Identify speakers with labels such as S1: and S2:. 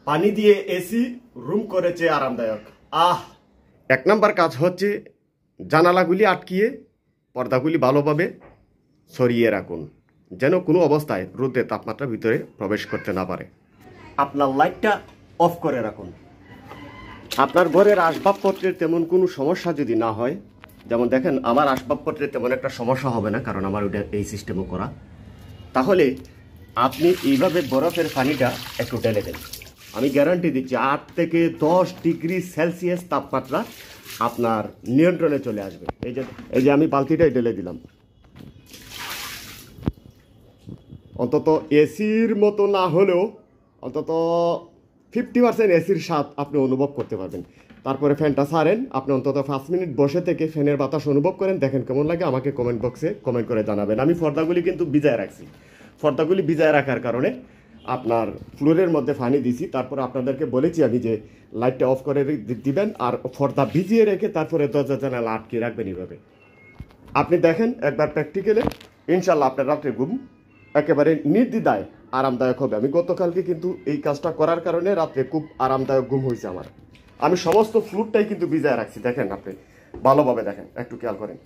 S1: পানি দিয়ে AC room করেছে আরামদায়ক। এক নাম্বার কাজ হচ্ছে জানালাগুলি আটকিয়ে পর্দাগুলি ভালোভাবে সরিয়ে রাখুন, যেন কোনো অবস্থায় রোদের তাপমাত্রা ভিতরে প্রবেশ করতে না পারে। আপনার লাইটটা অফ করে রাখুন। আপনার ঘরের আসবাবপত্রের তেমন কোনো সমস্যা যদি না হয়, যেমন দেখেন আমার আসবাবপত্রের তেমন একটা সমস্যা হবে না, কারণ আমার ওটা এই সিস্টেমও করা, তাহলে আপনি এইভাবে বরফের পানিটা একটু ঢেলে দেন। আমি গ্যারান্টি দিচ্ছি 8 থেকে 10 ডিগ্রি সেলসিয়াস তাপমাত্রা আপনার নিয়ন্ত্রণে চলে আসবে। এই যে আমি বালতিটাই ঢেলে দিলাম। অন্তত এসির মতো না হলেও অন্তত 50% এসির স্বাদ আপনি অনুভব করতে পারবেন। তারপরে ফ্যানটা ছাড়েন, আপনি অন্তত 5 মিনিট বসে থেকে ফ্যানের বাতাস অনুভব করেন, দেখেন কেমন লাগে, আমাকে কমেন্ট বক্সে কমেন্ট করে জানাবেন। আমি পর্দাগুলি কিন্তু ভিজায় রাখছি। পর্দাগুলি ভিজায় রাখার কারণে আপনার ফ্লোরের মধ্যে পানি দিছি, তারপরে আপনাদেরকে বলেছি আমি যে লাইটটা অফ করে দিবেন আর পর্দা ভিজিয়ে রেখে তারপরে দরজা জানালা আটকে রাখবেন। এইভাবে আপনি দেখেন একবার প্র্যাকটিক্যালে, ইনশাল্লাহ আপনার রাত্রে ঘুম একেবারে নির্দ্বিধায় আরামদায়ক হবে। আমি গতকালকে কিন্তু এই কাজটা করার কারণে রাত্রে খুব আরামদায়ক ঘুম হয়েছে আমার। আমি সমস্ত ফ্লুরটাই কিন্তু ভিজায় রাখছি, দেখেন আপনি ভালোভাবে দেখেন, একটু খেয়াল করেন।